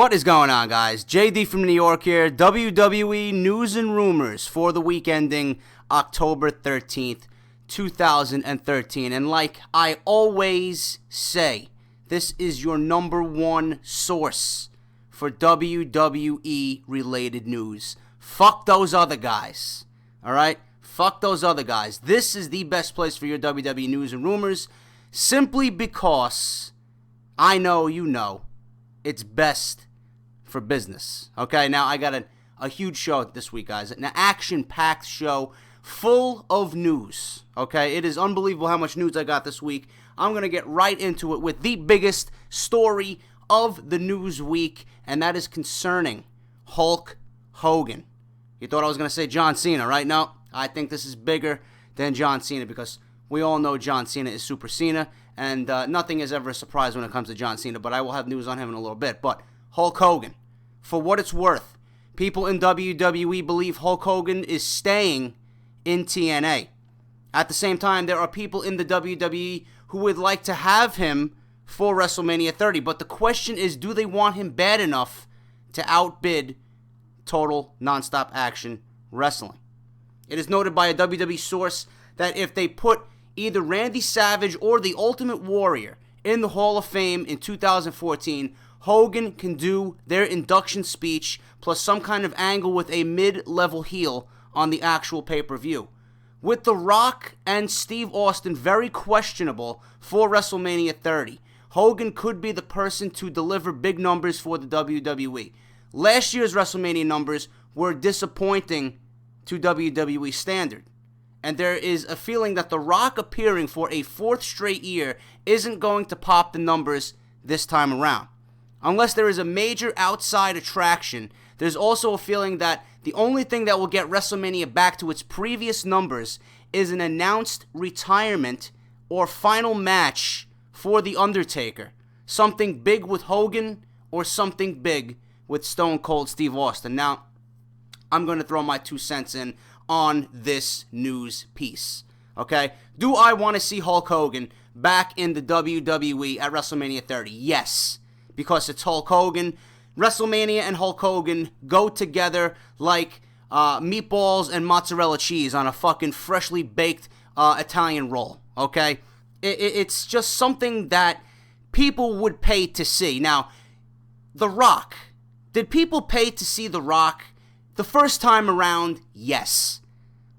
What is going on, guys? JD from New York here. WWE news and rumors for the week ending October 13th, 2013. And like I always say, this is your number one source for WWE related news. Fuck those other guys. Alright? Fuck those other guys. This is the best place for your WWE news and rumors, simply because I know you know it's best for business. Okay, now I got a huge show this week, guys. An action-packed show full of news. Okay, it is unbelievable how much news I got this week. I'm going to get right into it with the biggest story of the news week, and that is concerning Hulk Hogan. You thought I was going to say John Cena, right? No, I think this is bigger than John Cena because we all know John Cena is Super Cena, and nothing is ever a surprise when it comes to John Cena, but I will have news on him in a little bit. But Hulk Hogan, for what it's worth, people in WWE believe Hulk Hogan is staying in TNA. At the same time, there are people in the WWE who would like to have him for WrestleMania 30, but the question is, do they want him bad enough to outbid Total Nonstop Action Wrestling? It is noted by a WWE source that if they put either Randy Savage or the Ultimate Warrior in the Hall of Fame in 2014, Hogan can do their induction speech plus some kind of angle with a mid-level heel on the actual pay-per-view. With The Rock and Steve Austin very questionable for WrestleMania 30, Hogan could be the person to deliver big numbers for the WWE. Last year's WrestleMania numbers were disappointing to WWE standard. And there is a feeling that The Rock appearing for a fourth straight year isn't going to pop the numbers this time around. Unless there is a major outside attraction, there's also a feeling that the only thing that will get WrestleMania back to its previous numbers is an announced retirement or final match for The Undertaker. Something big with Hogan or something big with Stone Cold Steve Austin. Now, I'm going to throw my 2 cents in on this news piece. Okay? Do I want to see Hulk Hogan back in the WWE at WrestleMania 30? Yes. Because it's Hulk Hogan. WrestleMania and Hulk Hogan go together like meatballs and mozzarella cheese on a fucking freshly baked Italian roll. Okay? It's just something that people would pay to see. Now, The Rock. Did people pay to see The Rock? The first time around, yes.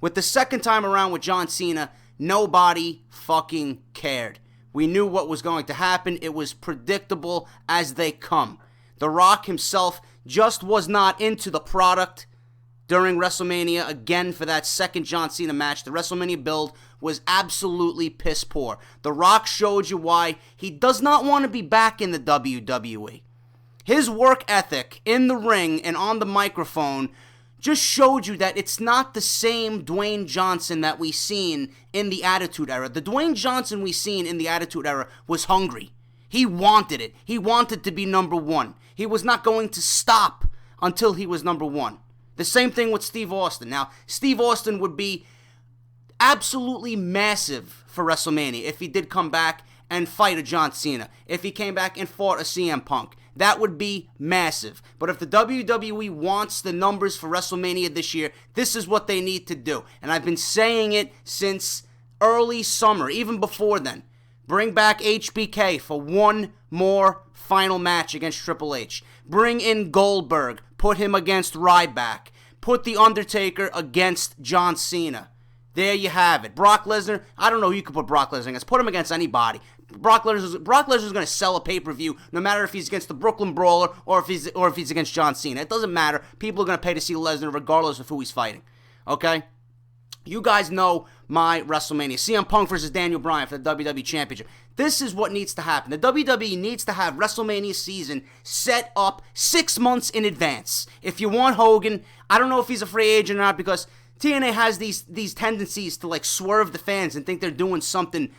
With the second time around with John Cena, nobody fucking cared. We knew what was going to happen. It was predictable as they come. The Rock himself just was not into the product during WrestleMania again for that second John Cena match. The WrestleMania build was absolutely piss poor. The Rock showed you why he does not want to be back in the WWE. His work ethic in the ring and on the microphone just showed you that it's not the same Dwayne Johnson that we seen in the Attitude Era. The Dwayne Johnson we seen in the Attitude Era was hungry. He wanted it. He wanted to be number one. He was not going to stop until he was number one. The same thing with Steve Austin. Now, Steve Austin would be absolutely massive for WrestleMania if he did come back and fight a John Cena. If he came back and fought a CM Punk. That would be massive. But if the WWE wants the numbers for WrestleMania this year, this is what they need to do. And I've been saying it since early summer, even before then. Bring back HBK for one more final match against Triple H. Bring in Goldberg. Put him against Ryback. Put The Undertaker against John Cena. There you have it. Brock Lesnar, I don't know who you could put Brock Lesnar against. Put him against anybody. Brock Lesnar's going to sell a pay-per-view no matter if he's against the Brooklyn Brawler or if he's against John Cena. It doesn't matter. People are going to pay to see Lesnar regardless of who he's fighting. Okay? You guys know my WrestleMania. CM Punk versus Daniel Bryan for the WWE Championship. This is what needs to happen. The WWE needs to have WrestleMania season set up 6 months in advance. If you want Hogan, I don't know if he's a free agent or not because TNA has these tendencies to like swerve the fans and think they're doing something,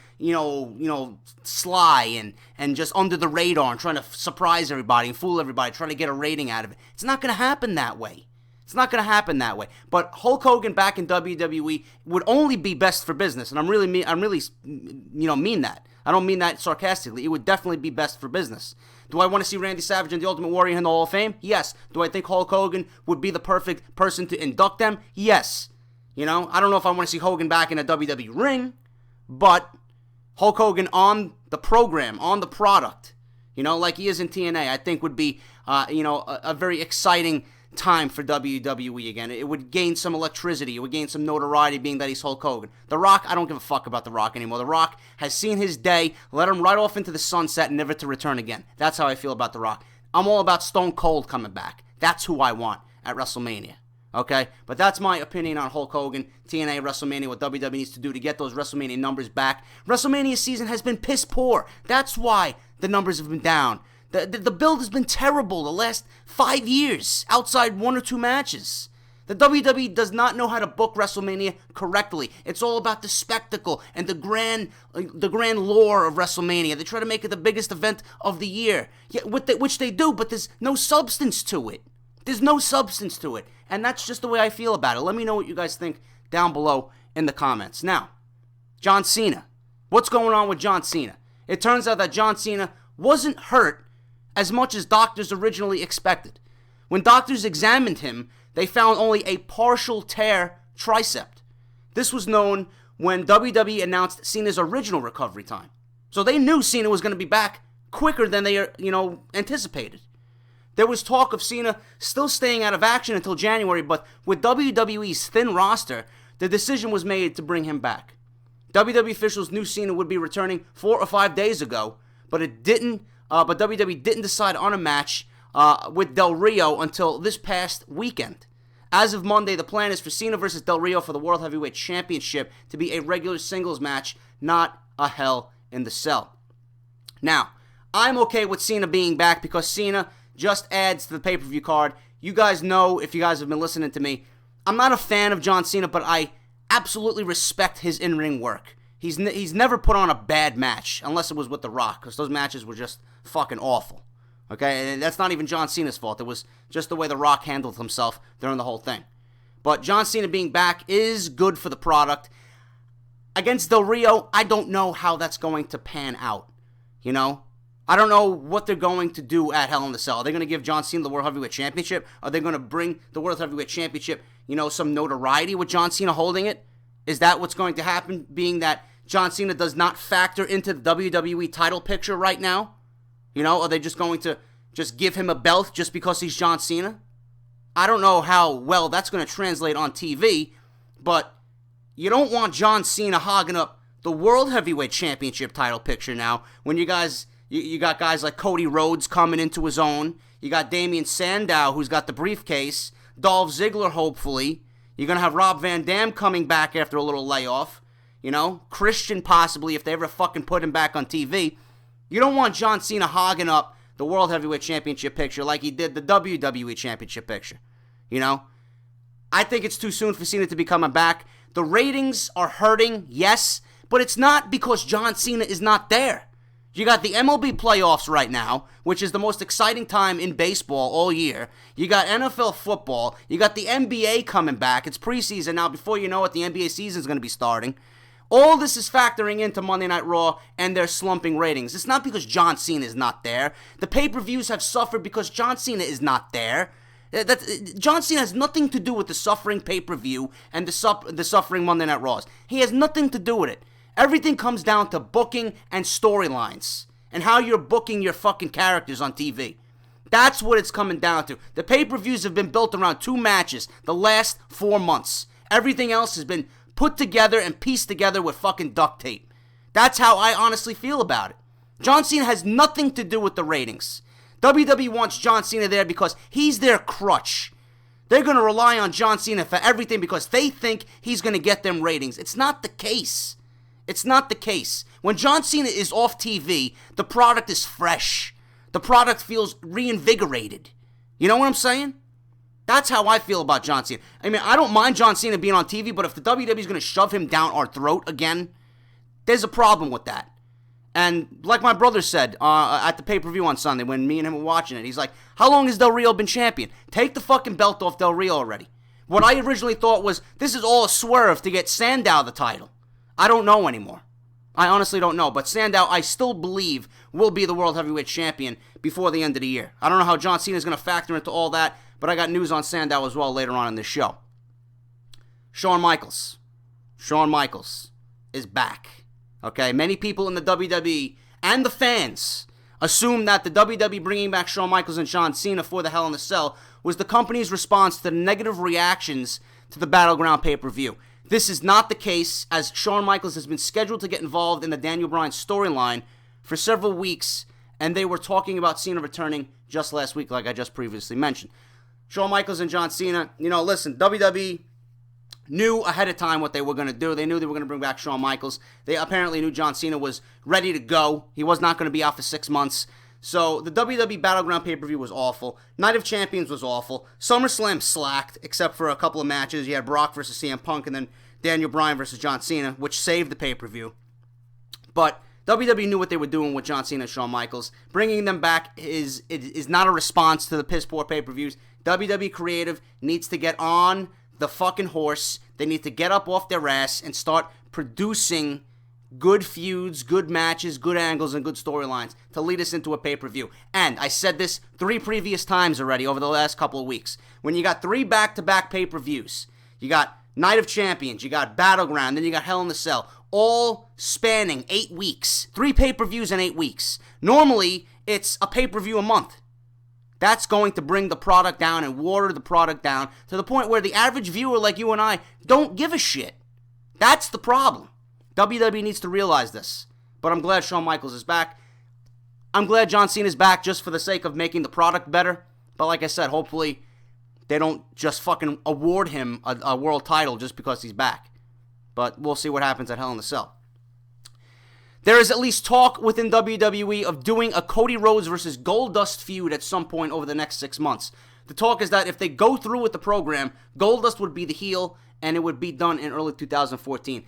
sly and just under the radar and trying to surprise everybody and fool everybody, trying to get a rating out of it. It's not going to happen that way. It's not going to happen that way. But Hulk Hogan back in WWE would only be best for business, and I really mean that. I don't mean that sarcastically. It would definitely be best for business. Do I want to see Randy Savage and the Ultimate Warrior in the Hall of Fame? Yes. Do I think Hulk Hogan would be the perfect person to induct them? Yes. You know, I don't know if I want to see Hogan back in a WWE ring, but Hulk Hogan on the program, on the product, you know, like he is in TNA, I think would be, a very exciting time for WWE again. It would gain some electricity. It would gain some notoriety being that he's Hulk Hogan. The Rock, I don't give a fuck about The Rock anymore. The Rock has seen his day, let him right off into the sunset and never to return again. That's how I feel about The Rock. I'm all about Stone Cold coming back. That's who I want at WrestleMania. Okay? But that's my opinion on Hulk Hogan, TNA, WrestleMania, what WWE needs to do to get those WrestleMania numbers back. WrestleMania season has been piss poor. That's why the numbers have been down. The build has been terrible the last 5 years, outside 1 or 2 matches. The WWE does not know how to book WrestleMania correctly. It's all about the spectacle and the grand lore of WrestleMania. They try to make it the biggest event of the year, which they do, but there's no substance to it. There's no substance to it, and that's just the way I feel about it. Let me know what you guys think down below in the comments. Now, John Cena. What's going on with John Cena? It turns out that John Cena wasn't hurt as much as doctors originally expected. When doctors examined him, they found only a partial tear tricep. This was known when WWE announced Cena's original recovery time. So they knew Cena was going to be back quicker than they, anticipated. There was talk of Cena still staying out of action until January, but with WWE's thin roster, the decision was made to bring him back. WWE officials knew Cena would be returning 4 or 5 days ago, but WWE didn't decide on a match with Del Rio until this past weekend. As of Monday, the plan is for Cena versus Del Rio for the World Heavyweight Championship to be a regular singles match, not a Hell in the Cell. Now, I'm okay with Cena being back because Cena just adds to the pay-per-view card. You guys know, if you guys have been listening to me, I'm not a fan of John Cena, but I absolutely respect his in-ring work. He's never put on a bad match, unless it was with The Rock, because those matches were just fucking awful. Okay, and that's not even John Cena's fault. It was just the way The Rock handled himself during the whole thing. But John Cena being back is good for the product. Against Del Rio, I don't know how that's going to pan out. You know? I don't know what they're going to do at Hell in the Cell. Are they going to give John Cena the World Heavyweight Championship? Are they going to bring the World Heavyweight Championship, some notoriety with John Cena holding it? Is that what's going to happen, being that John Cena does not factor into the WWE title picture right now? Are they just going to just give him a belt just because he's John Cena? I don't know how well that's going to translate on TV, but you don't want John Cena hogging up the World Heavyweight Championship title picture now when you got guys like Cody Rhodes coming into his own. You got Damien Sandow, who's got the briefcase. Dolph Ziggler, hopefully. You're going to have Rob Van Dam coming back after a little layoff. Christian possibly, if they ever fucking put him back on TV. You don't want John Cena hogging up the World Heavyweight Championship picture like he did the WWE Championship picture. I think it's too soon for Cena to be coming back. The ratings are hurting, yes, but it's not because John Cena is not there. You got the MLB playoffs right now, which is the most exciting time in baseball all year. You got NFL football. You got the NBA coming back. It's preseason now. Before you know it, the NBA season is going to be starting. All this is factoring into Monday Night Raw and their slumping ratings. It's not because John Cena is not there. The pay-per-views have suffered because John Cena is not there. John Cena has nothing to do with the suffering pay-per-view and the suffering Monday Night Raws. He has nothing to do with it. Everything comes down to booking and storylines and how you're booking your fucking characters on TV. That's what it's coming down to. The pay-per-views have been built around 2 matches the last 4 months. Everything else has been put together and pieced together with fucking duct tape. That's how I honestly feel about it. John Cena has nothing to do with the ratings. WWE wants John Cena there because he's their crutch. They're going to rely on John Cena for everything because they think he's going to get them ratings. It's not the case. It's not the case. When John Cena is off TV, the product is fresh. The product feels reinvigorated. You know what I'm saying? That's how I feel about John Cena. I mean, I don't mind John Cena being on TV, but if the WWE is going to shove him down our throat again, there's a problem with that. And like my brother said at the pay-per-view on Sunday when me and him were watching it, he's like, how long has Del Rio been champion? Take the fucking belt off Del Rio already. What I originally thought was, this is all a swerve to get Sandow the title. I don't know anymore. I honestly don't know. But Sandow, I still believe, will be the World Heavyweight Champion before the end of the year. I don't know how John Cena is going to factor into all that, but I got news on Sandow as well later on in this show. Shawn Michaels. Shawn Michaels is back. Okay, many people in the WWE and the fans assume that the WWE bringing back Shawn Michaels and John Cena for the Hell in a Cell was the company's response to the negative reactions to the Battleground pay-per-view. This is not the case, as Shawn Michaels has been scheduled to get involved in the Daniel Bryan storyline for several weeks, and they were talking about Cena returning just last week, like I just previously mentioned. Shawn Michaels and John Cena, listen, WWE knew ahead of time what they were going to do. They knew they were going to bring back Shawn Michaels. They apparently knew John Cena was ready to go. He was not going to be out for 6 months. So the WWE Battleground pay-per-view was awful. Night of Champions was awful. SummerSlam slacked, except for a couple of matches. You had Brock versus CM Punk and then Daniel Bryan versus John Cena, which saved the pay-per-view. But WWE knew what they were doing with John Cena and Shawn Michaels. Bringing them back is not a response to the piss-poor pay-per-views. WWE Creative needs to get on the fucking horse. They need to get up off their ass and start producing good feuds, good matches, good angles, and good storylines to lead us into a pay-per-view. And I said this 3 previous times already over the last couple of weeks. When you got 3 back-to-back pay-per-views, you got Night of Champions, you got Battleground, then you got Hell in a Cell, all spanning 8 weeks. 3 pay-per-views in 8 weeks. Normally, it's a pay-per-view a month. That's going to bring the product down and water the product down to the point where the average viewer like you and I don't give a shit. That's the problem. WWE needs to realize this. But I'm glad Shawn Michaels is back. I'm glad John Cena is back just for the sake of making the product better. But like I said, hopefully they don't just fucking award him a world title just because he's back. But we'll see what happens at Hell in a Cell. There is at least talk within WWE of doing a Cody Rhodes versus Goldust feud at some point over the next 6 months. The talk is that if they go through with the program, Goldust would be the heel, and it would be done in early 2014.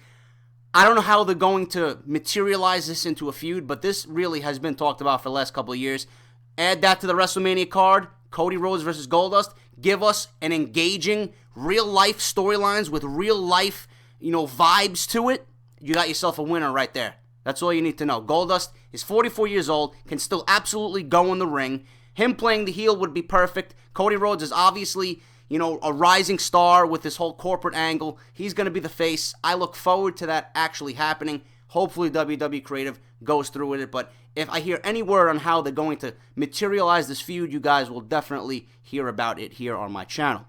I don't know how they're going to materialize this into a feud, but this really has been talked about for the last couple of years. Add that to the WrestleMania card, Cody Rhodes versus Goldust. Give us an engaging, real-life storylines with real-life, vibes to it. You got yourself a winner right there. That's all you need to know. Goldust is 44 years old, can still absolutely go in the ring. Him playing the heel would be perfect. Cody Rhodes is obviously, a rising star with this whole corporate angle. He's going to be the face. I look forward to that actually happening. Hopefully WWE Creative goes through with it. But if I hear any word on how they're going to materialize this feud, you guys will definitely hear about it here on my channel.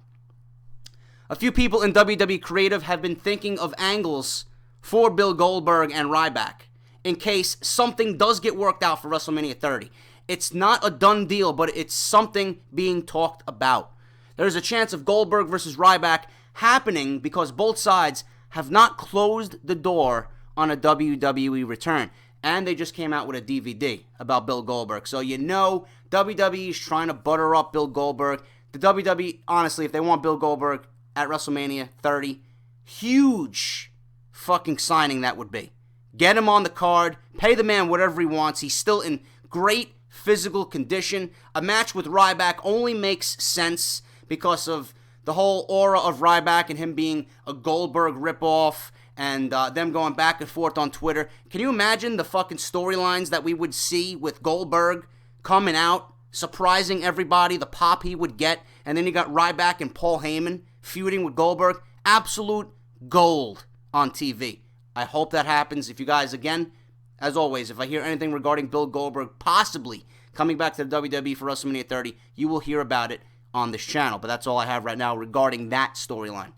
A few people in WWE Creative have been thinking of angles for Bill Goldberg and Ryback in case something does get worked out for WrestleMania 30. It's not a done deal, but it's something being talked about. There's a chance of Goldberg versus Ryback happening because both sides have not closed the door on a WWE return. And they just came out with a DVD about Bill Goldberg. So WWE is trying to butter up Bill Goldberg. The WWE, honestly, if they want Bill Goldberg at WrestleMania 30, huge fucking signing that would be. Get him on the card, pay the man whatever he wants. He's still in great physical condition. A match with Ryback only makes sense because of the whole aura of Ryback and him being a Goldberg ripoff and them going back and forth on Twitter. Can you imagine the fucking storylines that we would see with Goldberg coming out, surprising everybody, the pop he would get, and then you got Ryback and Paul Heyman feuding with Goldberg? Absolute gold on TV. I hope that happens. If you guys, again, as always, if I hear anything regarding Bill Goldberg possibly coming back to the WWE for WrestleMania 30, you will hear about it on this channel. But that's all I have right now regarding that storyline.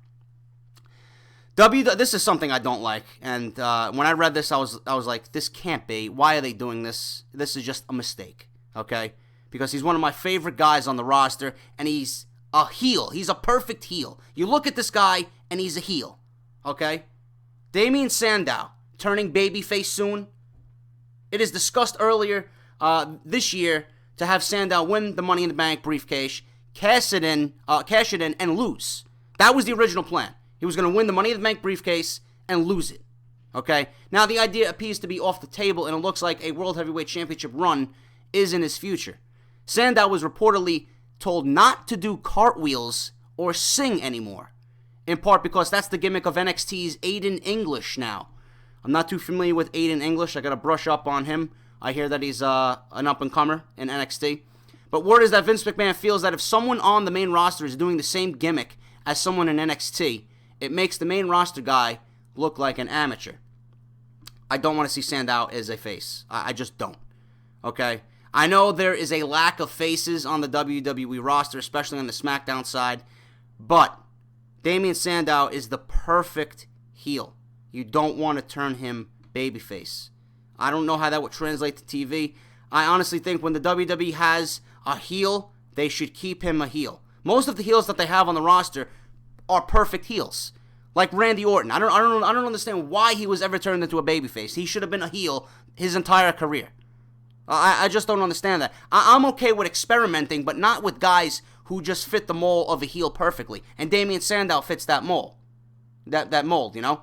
This is something I don't like. And when I read this, I was like, this can't be. Why are they doing this? This is just a mistake, okay? Because he's one of my favorite guys on the roster, and he's a heel. He's a perfect heel. You look at this guy, and he's a heel, okay? Damien Sandow, turning babyface soon. It is discussed earlier this year to have Sandow win the Money in the Bank briefcase, cash it in, and lose. That was the original plan. He was going to win the Money in the Bank briefcase and lose it. Okay? Now, the idea appears to be off the table, and it looks like a World Heavyweight Championship run is in his future. Sandow was reportedly told not to do cartwheels or sing anymore. In part because that's the gimmick of NXT's Aiden English now. I'm not too familiar with Aiden English. I got to brush up on him. I hear that he's an up-and-comer in NXT. But word is that Vince McMahon feels that if someone on the main roster is doing the same gimmick as someone in NXT, it makes the main roster guy look like an amateur. I don't want to see Sandow as a face. I just don't. Okay? I know there is a lack of faces on the WWE roster, especially on the SmackDown side, but Damien Sandow is the perfect heel. You don't want to turn him babyface. I don't know how that would translate to TV. I honestly think when the WWE has a heel, they should keep him a heel. Most of the heels that they have on the roster are perfect heels. Like Randy Orton. I don't understand why he was ever turned into a babyface. He should have been a heel his entire career. I just don't understand that. I'm okay with experimenting, but not with guys who just fit the mold of a heel perfectly. And Damien Sandow fits that mold. That mold, you know?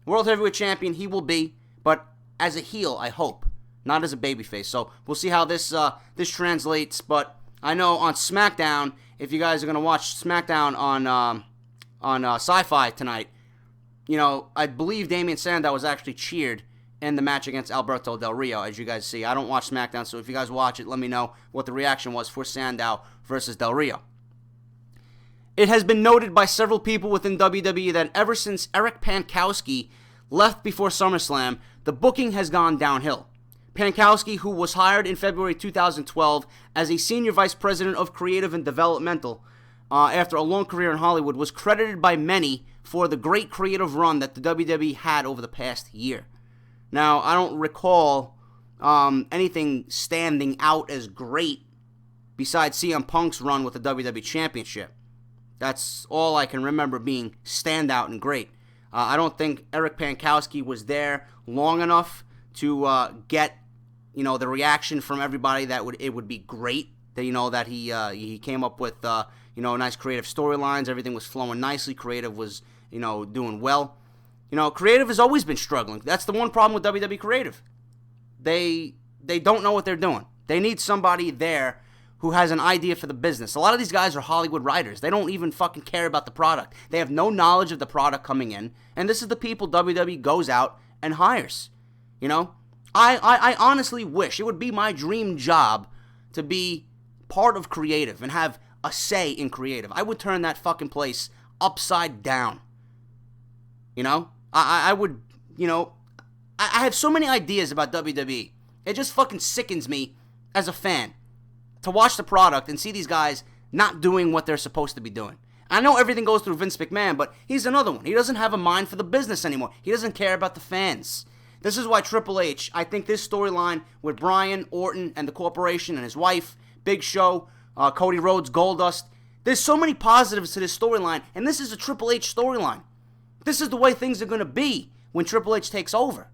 World Heavyweight Champion, he will be, but as a heel, I hope, not as a babyface. So we'll see how this translates. But I know on SmackDown, if you guys are gonna watch SmackDown on Sci-Fi tonight, you know, I believe Damien Sandow was actually cheered in the match against Alberto Del Rio, as you guys see. I don't watch SmackDown, so if you guys watch it, let me know what the reaction was for Sandow versus Del Rio. It has been noted by several people within WWE that ever since Eric Pankowski left before SummerSlam, the booking has gone downhill. Pankowski, who was hired in February 2012 as a senior vice president of creative and developmental after a long career in Hollywood, was credited by many for the great creative run that the WWE had over the past year. Now, I don't recall anything standing out as great besides CM Punk's run with the WWE Championship. That's all I can remember being standout and great. I don't think Eric Pankowski was there long enough to get, you know, the reaction from everybody that it would be great. That, you know, that he came up with you know, nice creative storylines. Everything was flowing nicely. Creative was, you know, doing well. You know, creative has always been struggling. That's the one problem with WWE Creative. They don't know what they're doing. They need somebody there who has an idea for the business. A lot of these guys are Hollywood writers. They don't even fucking care about the product. They have no knowledge of the product coming in. And this is the people WWE goes out and hires. You know? I honestly wish, it would be my dream job to be part of creative and have a say in creative. I would turn that fucking place upside down. You know? I would, you know, I have so many ideas about WWE. It just fucking sickens me as a fan to watch the product and see these guys not doing what they're supposed to be doing. I know everything goes through Vince McMahon, but he's another one. He doesn't have a mind for the business anymore. He doesn't care about the fans. This is why Triple H, I think this storyline with Bryan, Orton, and the corporation and his wife, Big Show, Cody Rhodes, Goldust, there's so many positives to this storyline, and this is a Triple H storyline. This is the way things are going to be when Triple H takes over.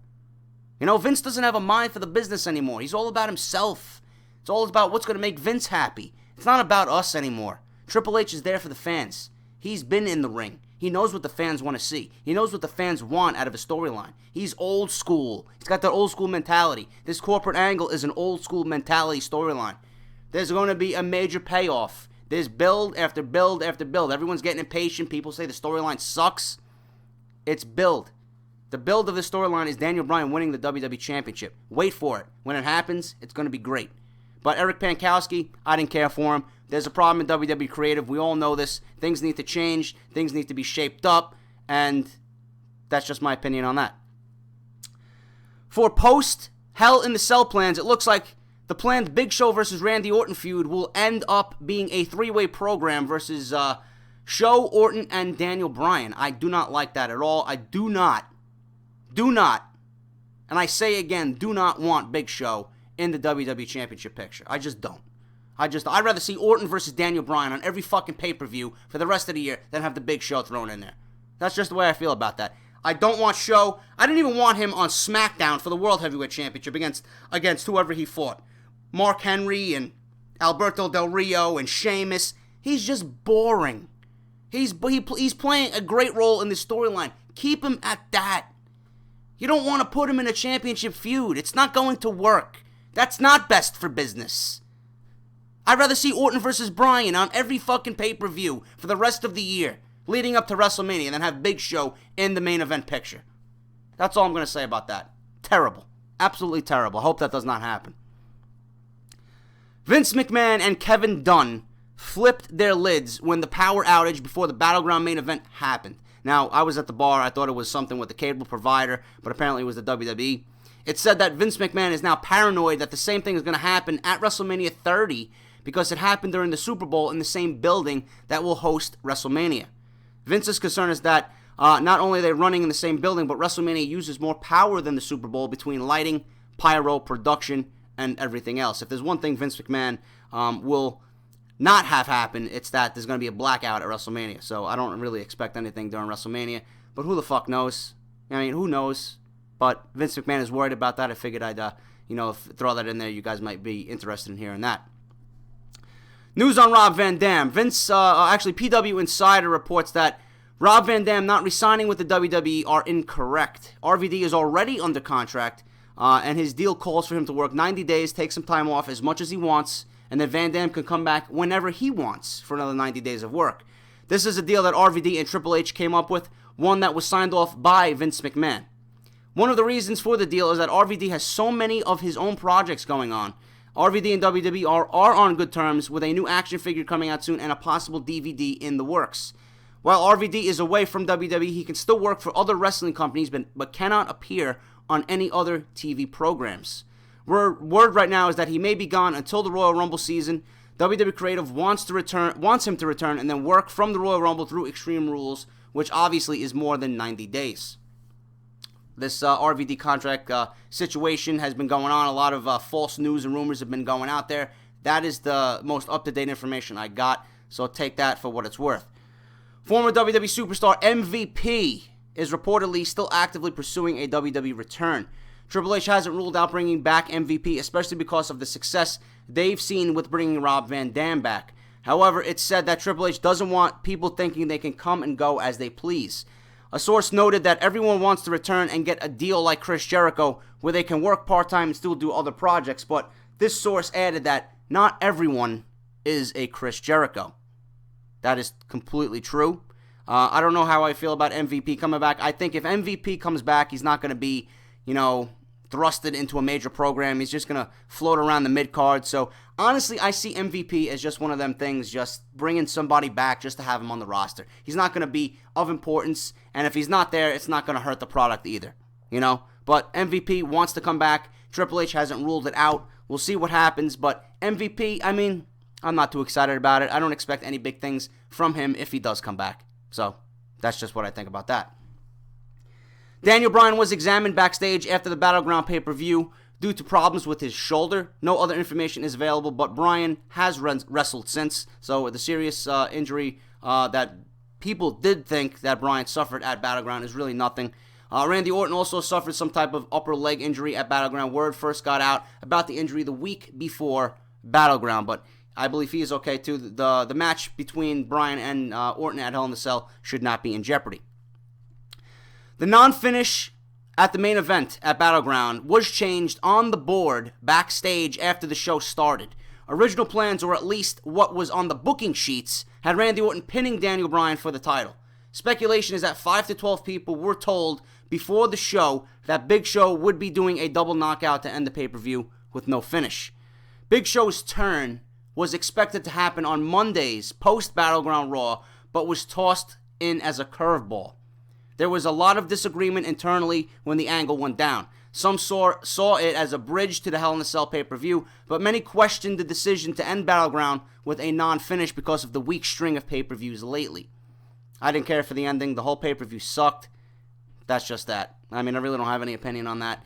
You know, Vince doesn't have a mind for the business anymore. He's all about himself. It's all about what's going to make Vince happy. It's not about us anymore. Triple H is there for the fans. He's been in the ring. He knows what the fans want to see. He knows what the fans want out of a storyline. He's old school. He's got that old school mentality. This corporate angle is an old school mentality storyline. There's going to be a major payoff. There's build after build after build. Everyone's getting impatient. People say the storyline sucks. It's build. The build of the storyline is Daniel Bryan winning the WWE Championship. Wait for it. When it happens, it's going to be great. But Eric Pankowski, I didn't care for him. There's a problem in WWE Creative. We all know this. Things need to change. Things need to be shaped up. And that's just my opinion on that. For post Hell in the Cell plans, it looks like the planned Big Show versus Randy Orton feud will end up being a three-way program versus Show, Orton, and Daniel Bryan. I do not like that at all. I do not, and I say again, do not want Big Show in the WWE Championship picture. I just don't. I'd rather see Orton versus Daniel Bryan on every fucking pay-per-view for the rest of the year than have the Big Show thrown in there. That's just the way I feel about that. I don't want Show. I didn't even want him on SmackDown for the World Heavyweight Championship against whoever he fought. Mark Henry and Alberto Del Rio and Sheamus. He's just boring. He's playing a great role in the storyline. Keep him at that. You don't want to put him in a championship feud. It's not going to work. That's not best for business. I'd rather see Orton versus Bryan on every fucking pay-per-view for the rest of the year, leading up to WrestleMania, than have Big Show in the main event picture. That's all I'm going to say about that. Terrible. Absolutely terrible. I hope that does not happen. Vince McMahon and Kevin Dunn flipped their lids when the power outage before the Battleground main event happened. Now, I was at the bar. I thought it was something with the cable provider, but apparently it was the WWE. It said that Vince McMahon is now paranoid that the same thing is going to happen at WrestleMania 30 because it happened during the Super Bowl in the same building that will host WrestleMania. Vince's concern is that not only are they running in the same building, but WrestleMania uses more power than the Super Bowl between lighting, pyro, production, and everything else. If there's one thing Vince McMahon will not have happen, it's that there's going to be a blackout at WrestleMania. So I don't really expect anything during WrestleMania, but who the fuck knows? I mean, who knows? But Vince McMahon is worried about that. I figured I'd, throw that in there. You guys might be interested in hearing that. News on Rob Van Dam. PW Insider reports that Rob Van Dam not re-signing with the WWE are incorrect. RVD is already under contract, and his deal calls for him to work 90 days, take some time off as much as he wants, and then Van Dam can come back whenever he wants for another 90 days of work. This is a deal that RVD and Triple H came up with, one that was signed off by Vince McMahon. One of the reasons for the deal is that RVD has so many of his own projects going on. RVD and WWE are on good terms with a new action figure coming out soon and a possible DVD in the works. While RVD is away from WWE, he can still work for other wrestling companies but cannot appear on any other TV programs. Word right now is that he may be gone until the Royal Rumble season. WWE Creative wants him to return and then work from the Royal Rumble through Extreme Rules, which obviously is more than 90 days. This RVD contract situation has been going on. A lot of false news and rumors have been going out there. That is the most up-to-date information I got, so take that for what it's worth. Former WWE superstar MVP is reportedly still actively pursuing a WWE return. Triple H hasn't ruled out bringing back MVP, especially because of the success they've seen with bringing Rob Van Dam back. However, it's said that Triple H doesn't want people thinking they can come and go as they please. A source noted that everyone wants to return and get a deal like Chris Jericho, where they can work part-time and still do other projects, but this source added that not everyone is a Chris Jericho. That is completely true. I don't know how I feel about MVP coming back. I think if MVP comes back, he's not going to be, thrusted into a major program. He's just going to float around the mid-card. So, honestly, I see MVP as just one of them things, just bringing somebody back just to have him on the roster. He's not going to be of importance, and if he's not there, it's not going to hurt the product either, But MVP wants to come back. Triple H hasn't ruled it out. We'll see what happens, but MVP, I'm not too excited about it. I don't expect any big things from him if he does come back. So, that's just what I think about that. Daniel Bryan was examined backstage after the Battleground pay-per-view due to problems with his shoulder. No other information is available, but Bryan has wrestled since. So the serious injury that people did think that Bryan suffered at Battleground is really nothing. Randy Orton also suffered some type of upper leg injury at Battleground. Word first got out about the injury the week before Battleground, but I believe he is okay too. The match between Bryan and Orton at Hell in a Cell should not be in jeopardy. The non-finish at the main event at Battleground was changed on the board backstage after the show started. Original plans, or at least what was on the booking sheets, had Randy Orton pinning Daniel Bryan for the title. Speculation is that 5 to 12 people were told before the show that Big Show would be doing a double knockout to end the pay-per-view with no finish. Big Show's turn was expected to happen on Monday's post-Battleground Raw, but was tossed in as a curveball. There was a lot of disagreement internally when the angle went down. Some saw it as a bridge to the Hell in a Cell pay-per-view, but many questioned the decision to end Battleground with a non-finish because of the weak string of pay-per-views lately. I didn't care for the ending. The whole pay-per-view sucked. That's just that. I really don't have any opinion on that.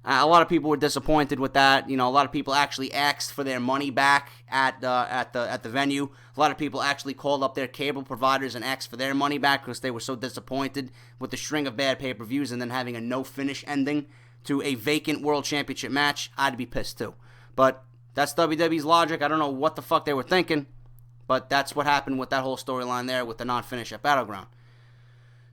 A lot of people were disappointed with that. A lot of people actually asked for their money back at the venue. A lot of people actually called up their cable providers and asked for their money back because they were so disappointed with the string of bad pay-per-views and then having a no-finish ending to a vacant World Championship match. I'd be pissed too. But that's WWE's logic. I don't know what the fuck they were thinking, but that's what happened with that whole storyline there with the non-finish at Battleground.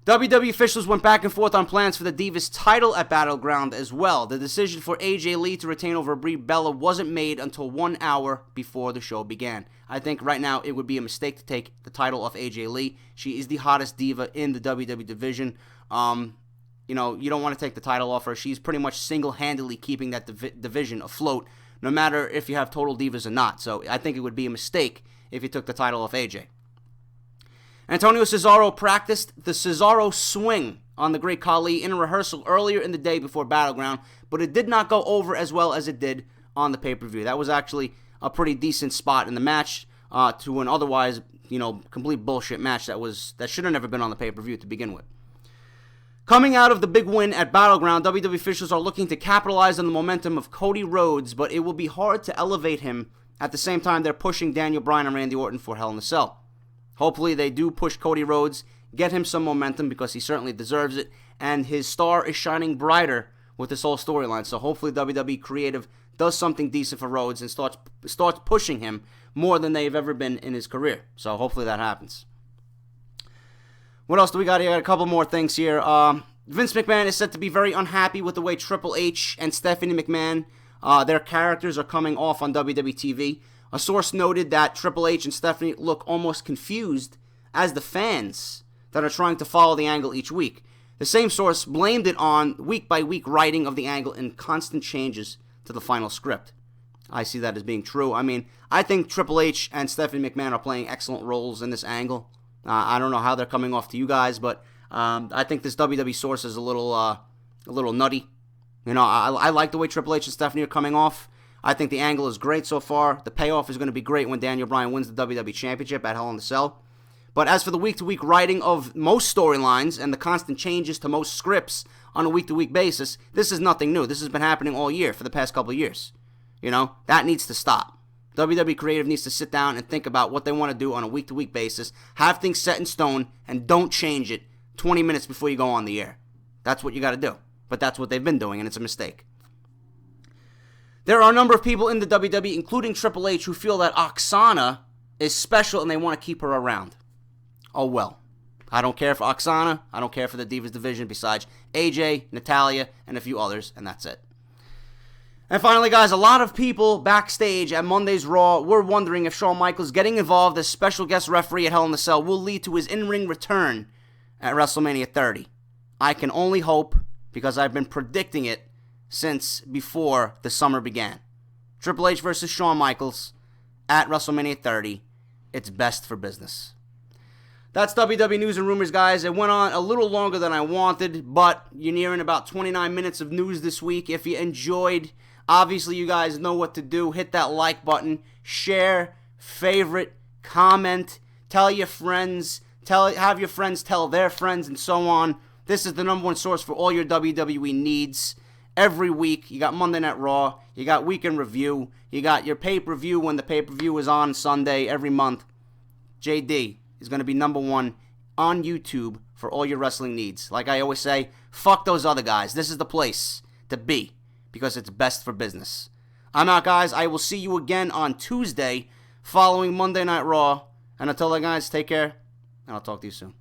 WWE officials went back and forth on plans for the Divas title at Battleground as well. The decision for AJ Lee to retain over Brie Bella wasn't made until 1 hour before the show began. I think right now it would be a mistake to take the title off AJ Lee. She is the hottest diva in the WWE division. you don't want to take the title off her. She's pretty much single-handedly keeping that division afloat, no matter if you have Total Divas or not. So I think it would be a mistake if you took the title off AJ. Antonio Cesaro practiced the Cesaro swing on the Great Khali in a rehearsal earlier in the day before Battleground, but it did not go over as well as it did on the pay-per-view. That was actually a pretty decent spot in the match to an otherwise, complete bullshit match that should have never been on the pay-per-view to begin with. Coming out of the big win at Battleground, WWE officials are looking to capitalize on the momentum of Cody Rhodes, but it will be hard to elevate him at the same time they're pushing Daniel Bryan and Randy Orton for Hell in a Cell. Hopefully they do push Cody Rhodes, get him some momentum because he certainly deserves it, and his star is shining brighter with this whole storyline. So hopefully WWE Creative does something decent for Rhodes and starts pushing him more than they've ever been in his career. So hopefully that happens. What else do we got here? A couple more things here. Vince McMahon is said to be very unhappy with the way Triple H and Stephanie McMahon, their characters are coming off on WWE TV. A source noted that Triple H and Stephanie look almost confused as the fans that are trying to follow the angle each week. The same source blamed it on week-by-week writing of the angle and constant changes to the final script. I see that as being true. I mean, I think Triple H and Stephanie McMahon are playing excellent roles in this angle. I don't know how they're coming off to you guys, but I think this WWE source is a little nutty. I like the way Triple H and Stephanie are coming off. I think the angle is great so far. The payoff is going to be great when Daniel Bryan wins the WWE Championship at Hell in a Cell. But as for the week-to-week writing of most storylines and the constant changes to most scripts on a week-to-week basis, this is nothing new. This has been happening all year for the past couple of years. That needs to stop. WWE Creative needs to sit down and think about what they want to do on a week-to-week basis, have things set in stone, and don't change it 20 minutes before you go on the air. That's what you got to do. But that's what they've been doing, and it's a mistake. There are a number of people in the WWE, including Triple H, who feel that Oksana is special and they want to keep her around. Oh well. I don't care for Oksana. I don't care for the Divas division besides AJ, Natalya, and a few others, and that's it. And finally, guys, a lot of people backstage at Monday's Raw were wondering if Shawn Michaels getting involved as special guest referee at Hell in a Cell will lead to his in-ring return at WrestleMania 30. I can only hope, because I've been predicting it since before the summer began. Triple H versus Shawn Michaels at WrestleMania 30. It's best for business. That's WWE News and Rumors, guys. It went on a little longer than I wanted, but you're nearing about 29 minutes of news this week. If you enjoyed, obviously you guys know what to do. Hit that like button, share, favorite, comment, tell your friends, have your friends tell their friends, and so on. This is the number one source for all your WWE needs. Every week, you got Monday Night Raw, you got Weekend Review, you got your pay-per-view when the pay-per-view is on Sunday every month. JD is going to be number one on YouTube for all your wrestling needs. Like I always say, fuck those other guys. This is the place to be because it's best for business. I'm out, guys. I will see you again on Tuesday following Monday Night Raw. And until then, guys, take care, and I'll talk to you soon.